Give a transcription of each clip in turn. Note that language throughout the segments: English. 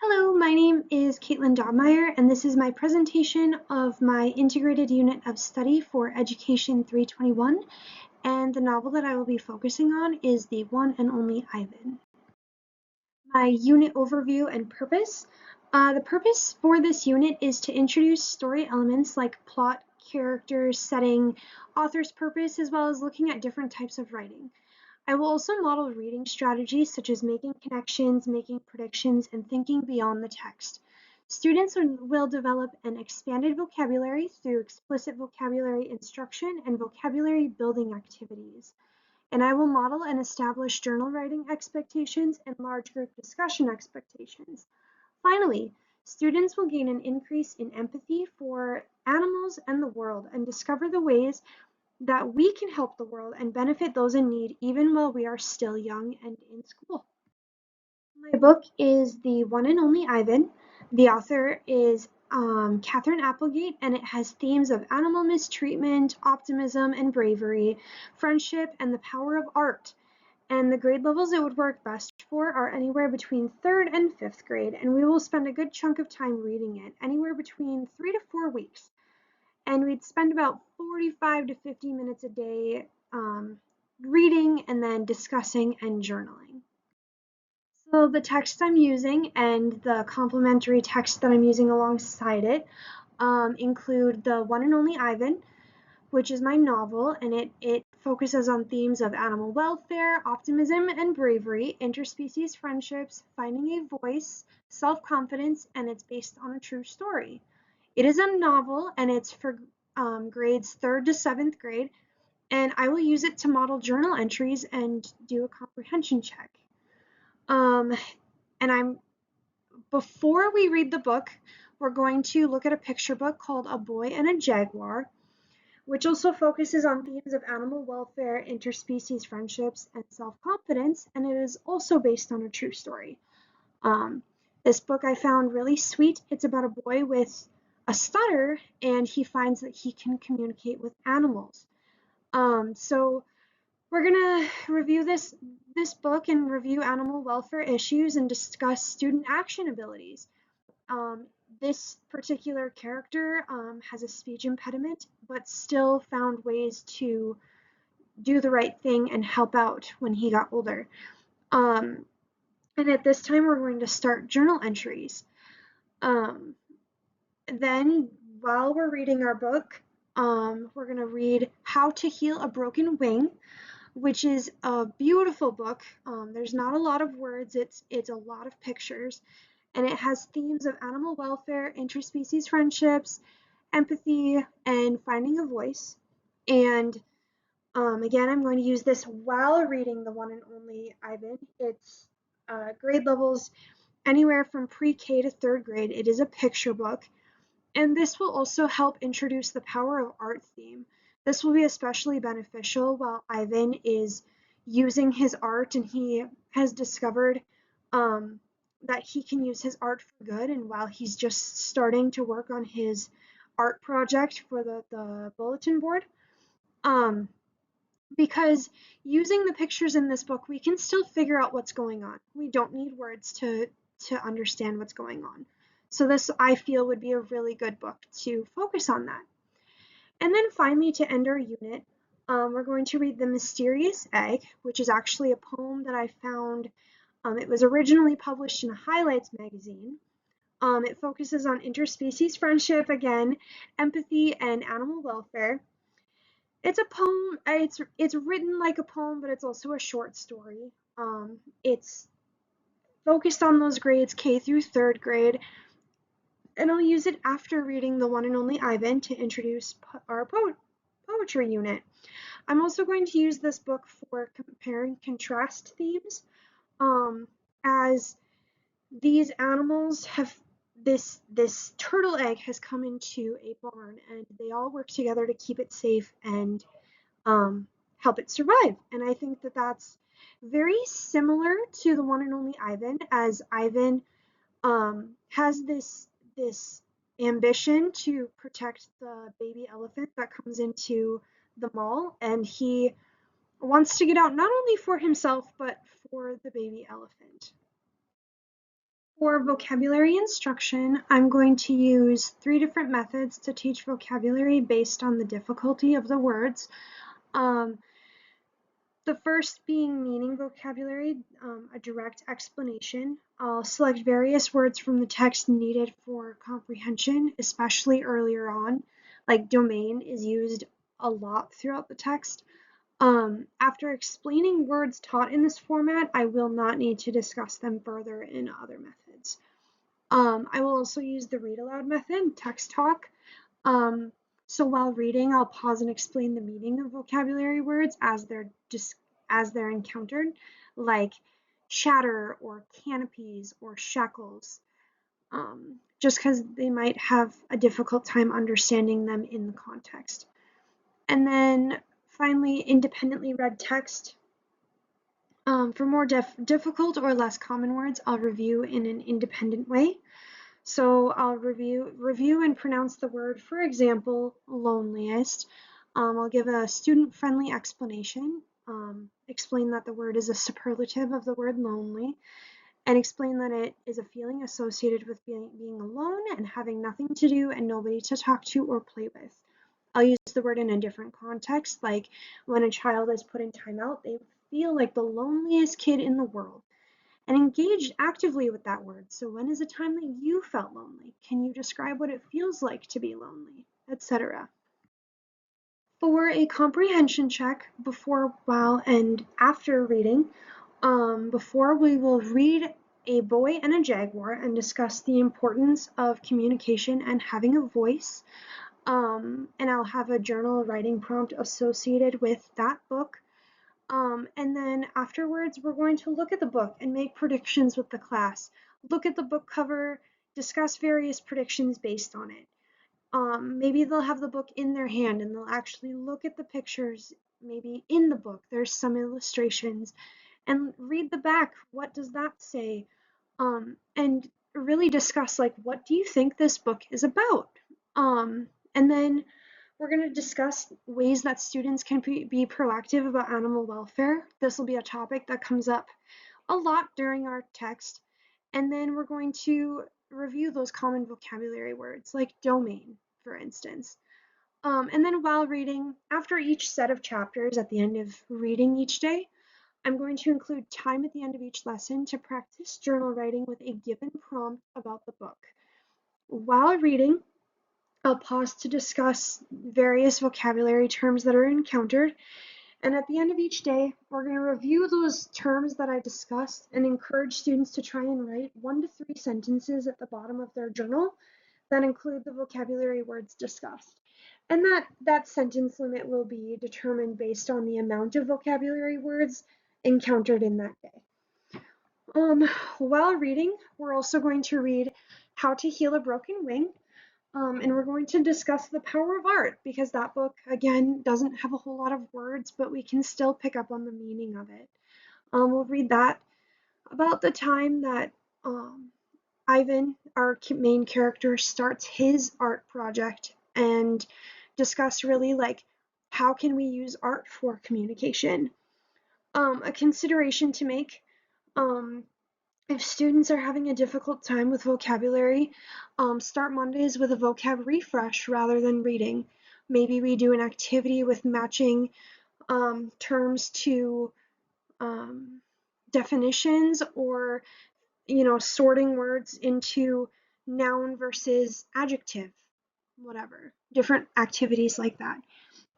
Hello, my name is Caitlin Dobmeyer, and this is my presentation of my integrated unit of study for Education 321, and the novel that I will be focusing on is The One and Only Ivan. My unit overview and purpose. The purpose for this unit is to introduce story elements like plot, characters, setting, author's purpose, as well as looking at different types of writing. I will also model reading strategies such as making connections, making predictions, and thinking beyond the text. Students will develop an expanded vocabulary through explicit vocabulary instruction and vocabulary building activities. And I will model and establish journal writing expectations and large group discussion expectations. Finally, students will gain an increase in empathy for animals and the world and discover the ways that we can help the world and benefit those in need even while we are still young and in school. My book is The One and Only Ivan. The author is Katherine Applegate, and it has themes of animal mistreatment, optimism and bravery, friendship, and the power of art. And the grade levels it would work best for are anywhere between 3rd and 5th grade, and we will spend a good chunk of time reading it, anywhere between 3 to 4 weeks. And we'd spend about 45 to 50 minutes a day reading and then discussing and journaling. So the text I'm using and the complementary text that I'm using alongside it include The One and Only Ivan, which is my novel, and it focuses on themes of animal welfare, optimism and bravery, interspecies friendships, finding a voice, self-confidence, and it's based on a true story. It is a novel, and it's for grades 3rd to 7th grade, and I will use it to model journal entries and do a comprehension check. Um, and before we read the book, we're going to look at a picture book called A Boy and a Jaguar, which also focuses on themes of animal welfare, interspecies friendships, and self-confidence, and it is also based on a true story. This book I found really sweet. It's about a boy with a stutter, and he finds that he can communicate with animals. So we're gonna review this book and review animal welfare issues and discuss student action abilities. Um, this particular character has a speech impediment, but still found ways to do the right thing and help out when he got older. Um, and at this time, we're going to start journal entries. Um, then, while we're reading our book, we're going to read How to Heal a Broken Wing, which is a beautiful book. There's not a lot of words, it's a lot of pictures, and it has themes of animal welfare, interspecies friendships, empathy, and finding a voice. And again, I'm going to use this while reading The One and Only Ivan. It's grade levels anywhere from pre-K to 3rd grade. It is a picture book, and this will also help introduce the power of art theme. This will be especially beneficial while Ivan is using his art and he has discovered that he can use his art for good, and while he's just starting to work on his art project for the bulletin board. Because using the pictures in this book, we can still figure out what's going on. We don't need words to understand what's going on. So this, I feel, would be a really good book to focus on that. And then finally, to end our unit, we're going to read The Mysterious Egg, which is actually a poem that I found. It was originally published in a Highlights magazine. It focuses on interspecies friendship, again, empathy, and animal welfare. It's a poem. It's written like a poem, but it's also a short story. It's focused on those grades K through 3rd grade, and I'll use it after reading The One and Only Ivan to introduce our poetry unit. I'm also going to use this book for compare and contrast themes, as these animals have this turtle egg has come into a barn, and they all work together to keep it safe and help it survive. And I think that that's very similar to The One and Only Ivan, as Ivan has this ambition to protect the baby elephant that comes into the mall, and he wants to get out not only for himself but for the baby elephant. For vocabulary instruction, I'm going to use 3 different methods to teach vocabulary based on the difficulty of the words. Um, the first being meaning vocabulary, a direct explanation. I'll select various words from the text needed for comprehension, especially earlier on, like domain is used a lot throughout the text. After explaining words taught in this format, I will not need to discuss them further in other methods. I will also use the read aloud method, text talk. Um, so while reading, I'll pause and explain the meaning of vocabulary words as they're encountered, like shatter or canopies or shackles, just because they might have a difficult time understanding them in the context. And then finally, independently read text. For more difficult or less common words, I'll review in an independent way. So I'll review and pronounce the word, for example, loneliest. I'll give a student-friendly explanation, explain that the word is a superlative of the word lonely, and explain that it is a feeling associated with being alone and having nothing to do and nobody to talk to or play with. I'll use the word in a different context, like when a child is put in timeout, they feel like the loneliest kid in the world and engage actively with that word. So when is a time that you felt lonely? Can you describe what it feels like to be lonely, etc.? For a comprehension check before, while, and after reading, before we will read A Boy and a Jaguar and discuss the importance of communication and having a voice. And I'll have a journal writing prompt associated with that book. And then afterwards, we're going to look at the book and make predictions with the class. Look at the book cover, discuss various predictions based on it. Maybe they'll have the book in their hand and they'll actually look at the pictures, maybe in the book. There's some illustrations. And read the back. What does that say? And really discuss, like, what do you think this book is about? And then we're going to discuss ways that students can be proactive about animal welfare. This will be a topic that comes up a lot during our text. And then we're going to review those common vocabulary words, like domain, for instance. And then while reading, after each set of chapters at the end of reading each day, I'm going to include time at the end of each lesson to practice journal writing with a given prompt about the book. While reading, I'll pause to discuss various vocabulary terms that are encountered. And at the end of each day, we're going to review those terms that I discussed and encourage students to try and write 1 to 3 sentences at the bottom of their journal that include the vocabulary words discussed. And that sentence limit will be determined based on the amount of vocabulary words encountered in that day. While reading, we're also going to read How to Heal a Broken Wing, and we're going to discuss the power of art because that book, again, doesn't have a whole lot of words, but we can still pick up on the meaning of it. We'll read that about the time that Ivan, our main character, starts his art project and discuss really like how can we use art for communication. A consideration to make, if students are having a difficult time with vocabulary, start Mondays with a vocab refresh rather than reading. Maybe we do an activity with matching terms to definitions, or sorting words into noun versus adjective, whatever, different activities like that.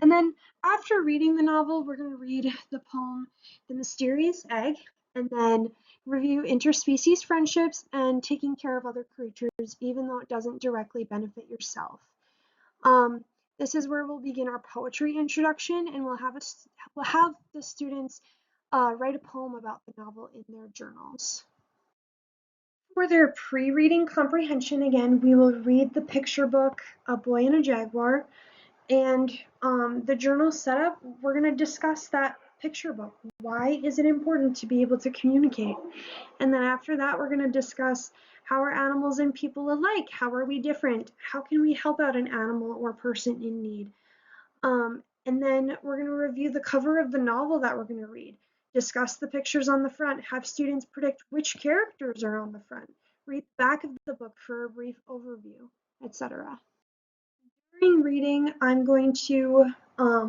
And then after reading the novel, we're going to read the poem The Mysterious Egg, and then review interspecies friendships and taking care of other creatures, even though it doesn't directly benefit yourself. This is where we'll begin our poetry introduction, and we'll have the students write a poem about the novel in their journals. For their pre-reading comprehension, again, we will read the picture book, A Boy and a Jaguar, and the journal setup, we're going to discuss that picture book. Why is it important to be able to communicate? And then after that, we're going to discuss how are animals and people alike? How are we different? How can we help out an animal or person in need? And then we're going to review the cover of the novel that we're going to read, discuss the pictures on the front, have students predict which characters are on the front, read the back of the book for a brief overview, etc. During reading, I'm going to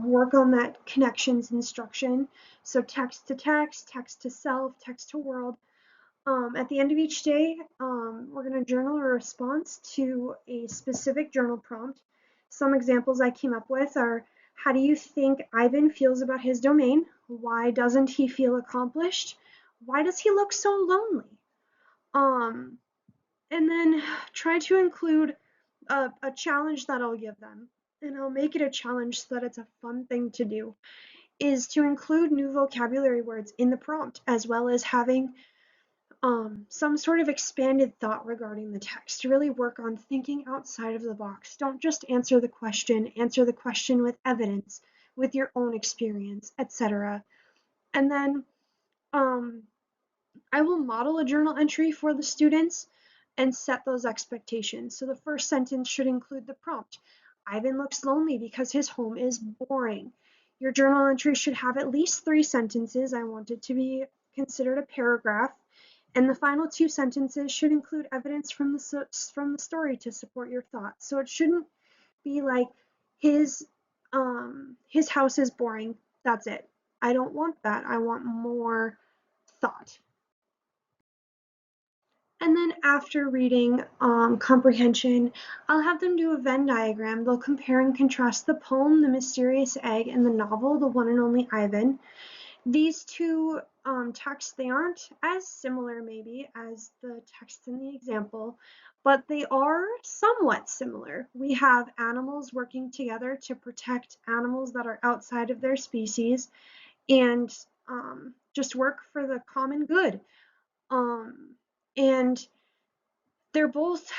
work on that connections instruction. So text to self, text to world. At the end of each day, we're going to journal a response to a specific journal prompt. Some examples I came up with are, how do you think Ivan feels about his domain? Why doesn't he feel accomplished? Why does he look so lonely? Um, and then try to include a challenge that I'll give them. And I'll make it a challenge so that it's a fun thing to do, is to include new vocabulary words in the prompt, as well as having some sort of expanded thought regarding the text. Really work on thinking outside of the box. Don't just answer the question with evidence, with your own experience, etc. And then I will model a journal entry for the students and set those expectations. So the first sentence should include the prompt. Ivan looks lonely because his home is boring. Your journal entry should have at least 3 sentences. I want it to be considered a paragraph. And the final 2 sentences should include evidence from the story to support your thoughts. So it shouldn't be like his house is boring. That's it. I don't want that. I want more thought. And then after reading comprehension, I'll have them do a Venn diagram. They'll compare and contrast the poem, The Mysterious Egg, and the novel, The One and Only Ivan. These two texts, they aren't as similar maybe as the text in the example, but they are somewhat similar. We have animals working together to protect animals that are outside of their species and just work for the common good. And they're both,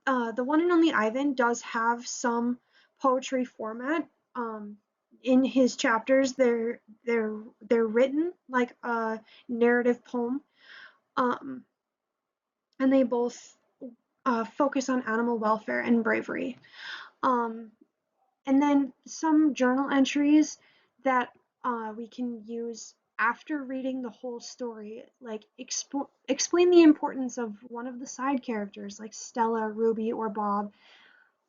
The One and Only Ivan does have some poetry format. In his chapters, they're written like a narrative poem, and they both focus on animal welfare and bravery. And then some journal entries that we can use after reading the whole story, like explain the importance of one of the side characters, like Stella, Ruby, or Bob.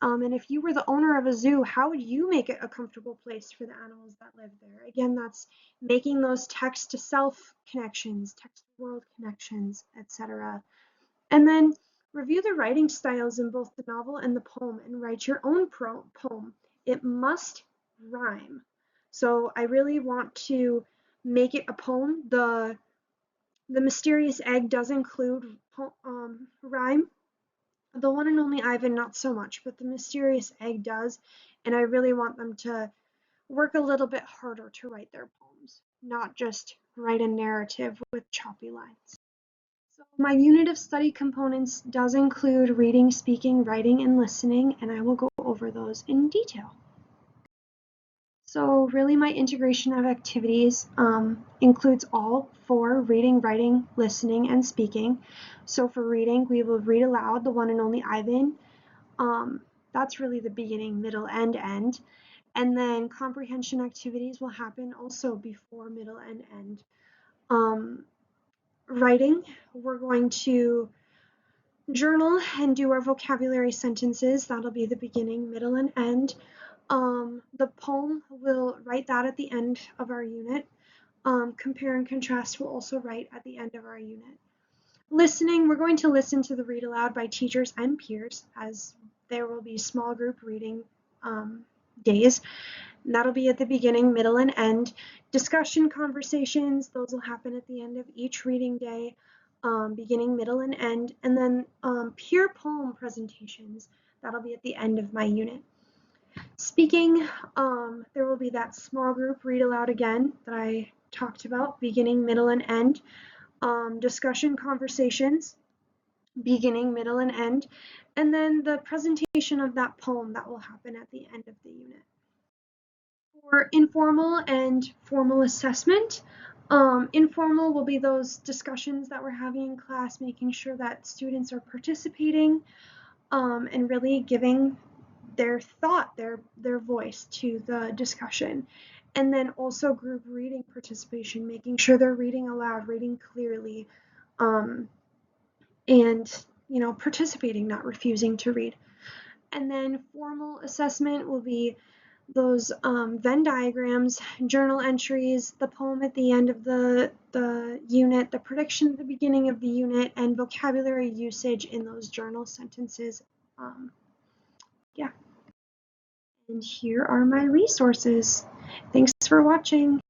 And if you were the owner of a zoo, how would you make it a comfortable place for the animals that live there? Again, that's making those text to self connections, text to world connections, etc. And then review the writing styles in both the novel and the poem and write your own poem. It must rhyme. So I really want to make it a poem. The Mysterious Egg does include rhyme. The One and Only Ivan, not so much, but The Mysterious Egg does. And I really want them to work a little bit harder to write their poems, not just write a narrative with choppy lines. So my unit of study components does include reading, speaking, writing, and listening, and I will go over those in detail. So really my integration of activities includes all 4: reading, writing, listening, and speaking. So for reading, we will read aloud The One and Only Ivan. That's really the beginning, middle, and end. And then comprehension activities will happen also before middle and end. Writing, we're going to journal and do our vocabulary sentences. That'll be the beginning, middle, and end. The poem, we'll write that at the end of our unit. Compare and contrast will also write at the end of our unit. Listening, we're going to listen to the read aloud by teachers and peers, as there will be small group reading days. And that'll be at the beginning, middle, and end. Discussion conversations, those will happen at the end of each reading day, beginning, middle, and end. And then peer poem presentations, that'll be at the end of my unit. Speaking, there will be that small group read aloud again that I talked about, beginning, middle, and end. Discussion conversations, beginning, middle, and end. And then the presentation of that poem that will happen at the end of the unit. For informal and formal assessment, informal will be those discussions that we're having in class, making sure that students are participating and really giving their thought, their voice to the discussion. And then also group reading participation, making sure they're reading aloud, reading clearly, and participating, not refusing to read. And then formal assessment will be those Venn diagrams, journal entries, the poem at the end of the unit, the prediction at the beginning of the unit, and vocabulary usage in those journal sentences. Yeah. And here are my resources. Thanks for watching.